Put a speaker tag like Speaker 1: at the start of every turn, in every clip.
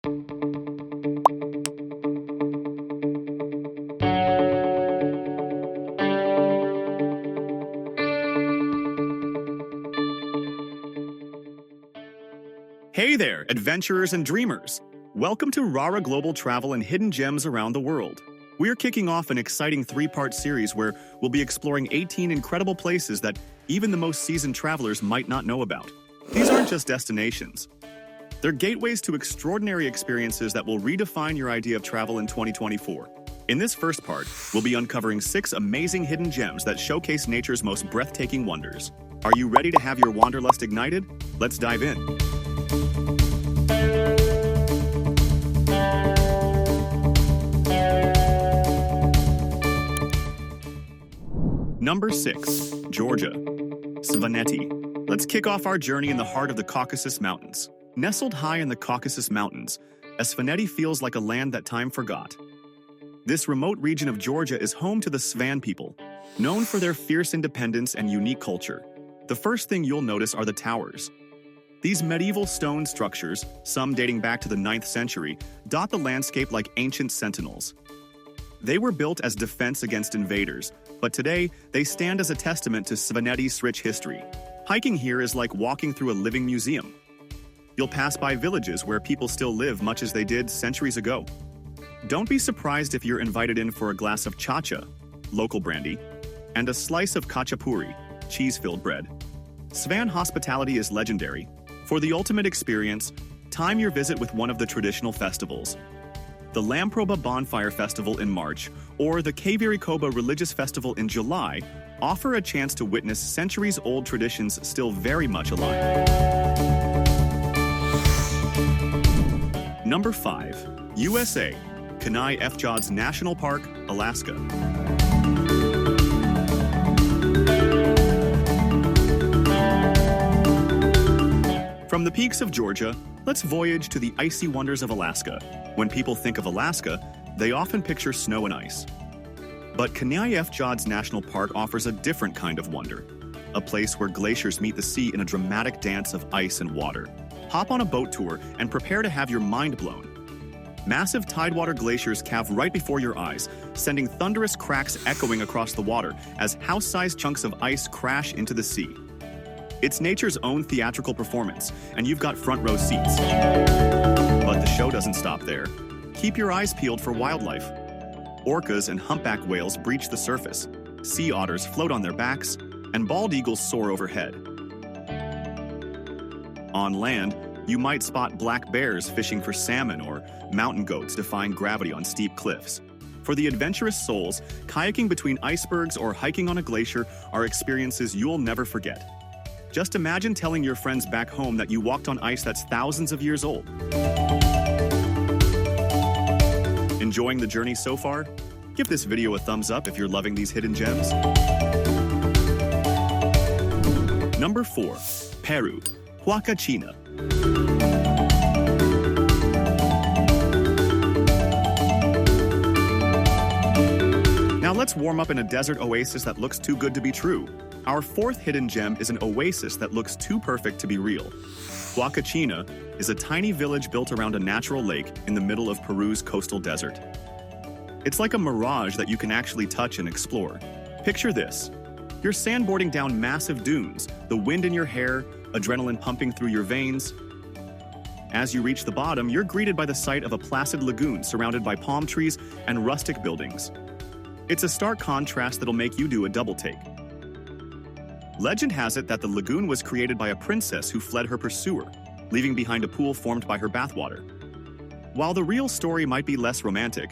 Speaker 1: Hey there, adventurers and dreamers! Welcome to Rara Global Travel and Hidden Gems Around the World. We're kicking off an exciting 3-part series where we'll be exploring 18 incredible places that even the most seasoned travelers might not know about. These aren't just destinations. They're gateways to extraordinary experiences that will redefine your idea of travel in 2024. In this first part, we'll be uncovering 6 amazing hidden gems that showcase nature's most breathtaking wonders. Are you ready to have your wanderlust ignited? Let's dive in. Number 6. Georgia. SVANETI. Let's kick off our journey in the heart of the Caucasus Mountains. Nestled high in the Caucasus Mountains, SVANETI feels like a land that time forgot. This remote region of Georgia is home to the Svan people, known for their fierce independence and unique culture. The first thing you'll notice are the towers. These medieval stone structures, some dating back to the 9th century, dot the landscape like ancient sentinels. They were built as defense against invaders, but today they stand as a testament to SVANETI's rich history. Hiking here is like walking through a living museum. You'll pass by villages where people still live much as they did centuries ago. Don't be surprised if you're invited in for a glass of chacha, local brandy, and a slice of khachapuri, cheese-filled bread. Svan hospitality is legendary. For the ultimate experience, time your visit with one of the traditional festivals. The Lamproba Bonfire Festival in March or the Kavirikoba Religious Festival in July offer a chance to witness centuries-old traditions still very much alive. Number 5. USA. KENAI FJODS National Park, Alaska. From the peaks of Georgia, let's voyage to the icy wonders of Alaska. When people think of Alaska, they often picture snow and ice. But KENAI FJODS National Park offers a different kind of wonder, a place where glaciers meet the sea in a dramatic dance of ice and water. Hop on a boat tour and prepare to have your mind blown. Massive tidewater glaciers calve right before your eyes, sending thunderous cracks echoing across the water as house-sized chunks of ice crash into the sea. It's nature's own theatrical performance, and you've got front-row seats. But the show doesn't stop there. Keep your eyes peeled for wildlife. Orcas and humpback whales breach the surface, sea otters float on their backs, and bald eagles soar overhead. On land, you might spot black bears fishing for salmon or mountain goats defying gravity on steep cliffs. For the adventurous souls, kayaking between icebergs or hiking on a glacier are experiences you'll never forget. Just imagine telling your friends back home that you walked on ice that's thousands of years old. Enjoying the journey so far? Give this video a thumbs up if you're loving these hidden gems. Number 4. Peru. HUACACHINA. Now let's warm up in a desert oasis that looks too good to be true. Our 4th hidden gem is an oasis that looks too perfect to be real. HUACACHINA is a tiny village built around a natural lake in the middle of Peru's coastal desert. It's like a mirage that you can actually touch and explore. Picture this. You're sandboarding down massive dunes, the wind in your hair, adrenaline pumping through your veins. As you reach the bottom, you're greeted by the sight of a placid lagoon surrounded by palm trees and rustic buildings. It's a stark contrast that'll make you do a double take. Legend has it that the lagoon was created by a princess who fled her pursuer, leaving behind a pool formed by her bathwater. While the real story might be less romantic,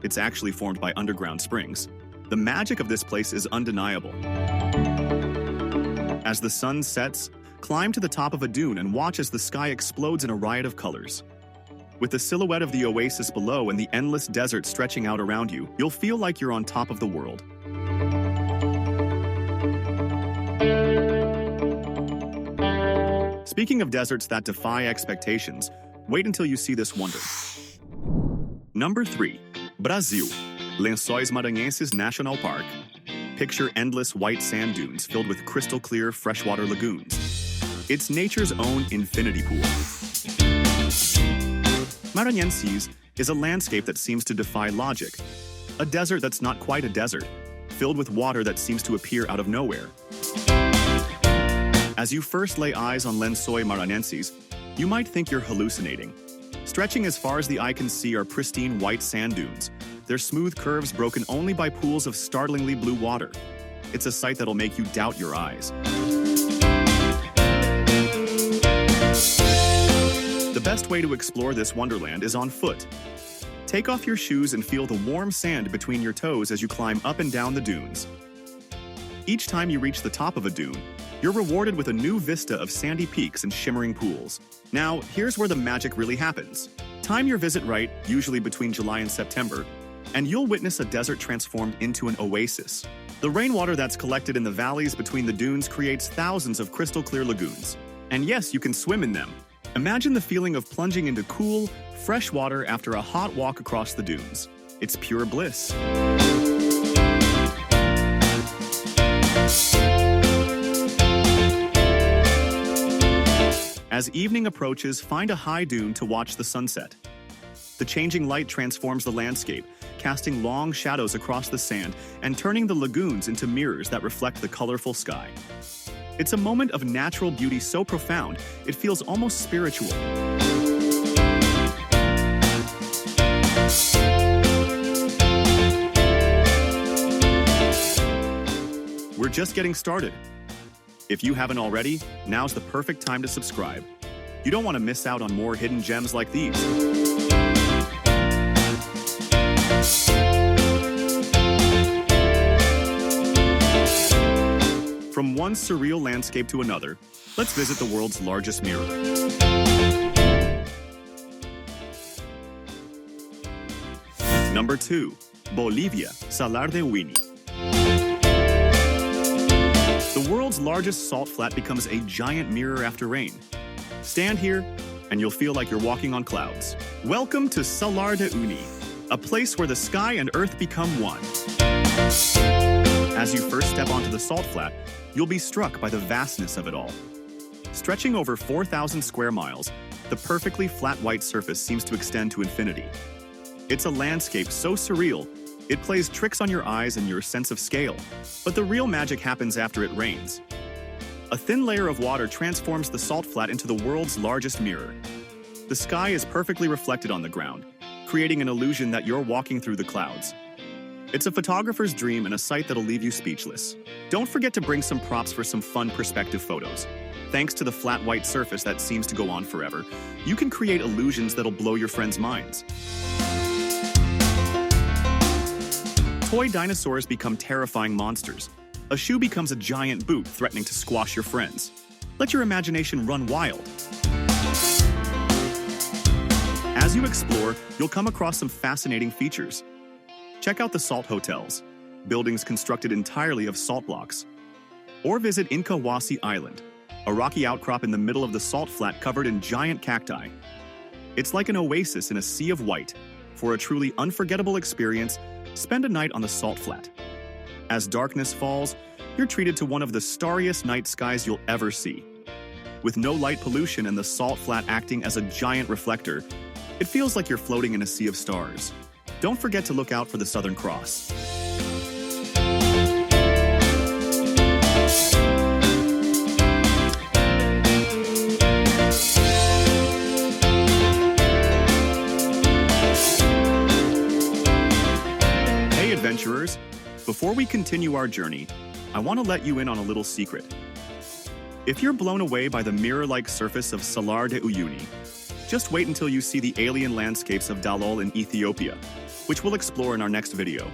Speaker 1: it's actually formed by underground springs. The magic of this place is undeniable. As the sun sets, climb to the top of a dune and watch as the sky explodes in a riot of colors. With the silhouette of the oasis below and the endless desert stretching out around you, you'll feel like you're on top of the world. Speaking of deserts that defy expectations, wait until you see this wonder. Number 3. Brazil. Lençóis Maranhenses National Park. Picture endless white sand dunes filled with crystal clear freshwater lagoons. It's nature's own infinity pool. Maranhenses is a landscape that seems to defy logic. A desert that's not quite a desert, filled with water that seems to appear out of nowhere. As you first lay eyes on Lençóis Maranhenses, you might think you're hallucinating. Stretching as far as the eye can see are pristine white sand dunes, their smooth curves broken only by pools of startlingly blue water. It's a sight that'll make you doubt your eyes. The best way to explore this wonderland is on foot. Take off your shoes and feel the warm sand between your toes as you climb up and down the dunes. Each time you reach the top of a dune, you're rewarded with a new vista of sandy peaks and shimmering pools. Now, here's where the magic really happens. Time your visit right, usually between July and September, and you'll witness a desert transformed into an oasis. The rainwater that's collected in the valleys between the dunes creates thousands of crystal-clear lagoons. And yes, you can swim in them. Imagine the feeling of plunging into cool, fresh water after a hot walk across the dunes. It's pure bliss. As evening approaches, find a high dune to watch the sunset. The changing light transforms the landscape, casting long shadows across the sand and turning the lagoons into mirrors that reflect the colorful sky. It's a moment of natural beauty so profound, it feels almost spiritual. We're just getting started. If you haven't already, now's the perfect time to subscribe. You don't want to miss out on more hidden gems like these. From one surreal landscape to another, let's visit the world's largest mirror. Number 2. Bolivia, Salar de Uyini. The world's largest salt flat becomes a giant mirror after rain. Stand here, and you'll feel like you're walking on clouds. Welcome to Salar de Uyini, a place where the sky and earth become one. As you first step onto the salt flat, you'll be struck by the vastness of it all. Stretching over 4,000 square miles, the perfectly flat white surface seems to extend to infinity. It's a landscape so surreal, it plays tricks on your eyes and your sense of scale. But the real magic happens after it rains. A thin layer of water transforms the salt flat into the world's largest mirror. The sky is perfectly reflected on the ground, creating an illusion that you're walking through the clouds. It's a photographer's dream and a sight that'll leave you speechless. Don't forget to bring some props for some fun perspective photos. Thanks to the flat white surface that seems to go on forever, you can create illusions that'll blow your friends' minds. Toy dinosaurs become terrifying monsters. A shoe becomes a giant boot threatening to squash your friends. Let your imagination run wild. As you explore, you'll come across some fascinating features. Check out the salt hotels, buildings constructed entirely of salt blocks. Or visit Inca Wasi Island, a rocky outcrop in the middle of the salt flat covered in giant cacti. It's like an oasis in a sea of white. For a truly unforgettable experience, spend a night on the salt flat. As darkness falls, you're treated to one of the starriest night skies you'll ever see. With no light pollution and the salt flat acting as a giant reflector, it feels like you're floating in a sea of stars. Don't forget to look out for the Southern Cross. Hey adventurers, before we continue our journey, I want to let you in on a little secret. If you're blown away by the mirror-like surface of Salar de Uyini, just wait until you see the alien landscapes of Dalol in Ethiopia, which we'll explore in our next video.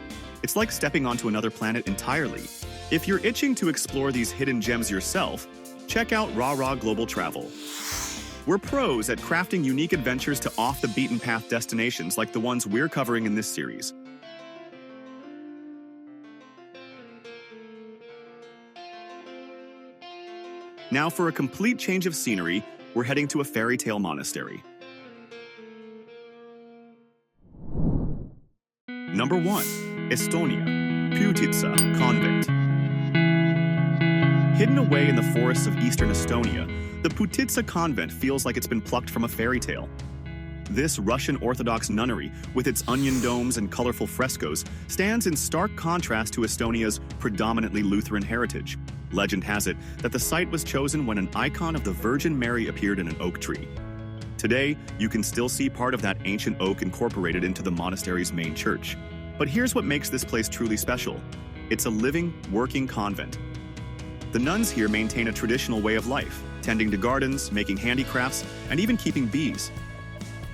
Speaker 1: It's like stepping onto another planet entirely. If you're itching to explore these hidden gems yourself, check out Raw Global Travel. We're pros at crafting unique adventures to off-the-beaten-path destinations like the ones we're covering in this series. Now for a complete change of scenery, we're heading to a fairy tale monastery. Number 1. Estonia, Pühtitsa Convent. Hidden away in the forests of eastern Estonia, the Pühtitsa Convent feels like it's been plucked from a fairy tale. This Russian Orthodox nunnery, with its onion domes and colorful frescoes, stands in stark contrast to Estonia's predominantly Lutheran heritage. Legend has it that the site was chosen when an icon of the Virgin Mary appeared in an oak tree. Today, you can still see part of that ancient oak incorporated into the monastery's main church. But here's what makes this place truly special. It's a living, working convent. The nuns here maintain a traditional way of life, tending to gardens, making handicrafts, and even keeping bees.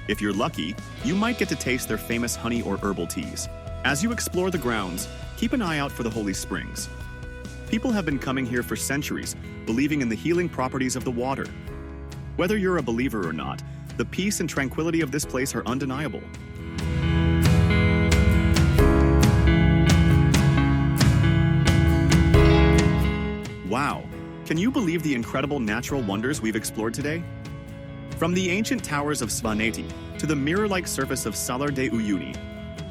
Speaker 1: If you're lucky, you might get to taste their famous honey or herbal teas. As you explore the grounds, keep an eye out for the holy springs. People have been coming here for centuries, believing in the healing properties of the water. Whether you're a believer or not, the peace and tranquility of this place are undeniable. Wow! Can you believe the incredible natural wonders we've explored today? From the ancient towers of SVANETI to the mirror-like surface of SALAR de UYNI,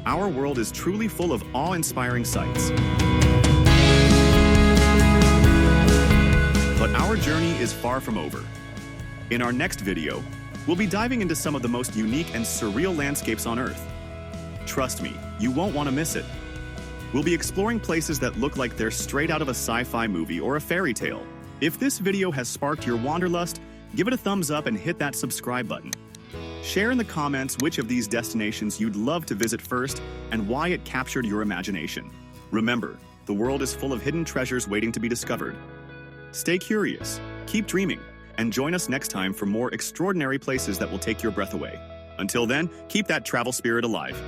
Speaker 1: our world is truly full of awe-inspiring sights. But our journey is far from over. In our next video, we'll be diving into some of the most unique and surreal landscapes on Earth. Trust me, you won't want to miss it. We'll be exploring places that look like they're straight out of a sci-fi movie or a fairy tale. If this video has sparked your wanderlust, give it a thumbs up and hit that subscribe button. Share in the comments which of these destinations you'd love to visit first and why it captured your imagination. Remember, the world is full of hidden treasures waiting to be discovered. Stay curious, keep dreaming, and join us next time for more extraordinary places that will take your breath away. Until then, keep that travel spirit alive.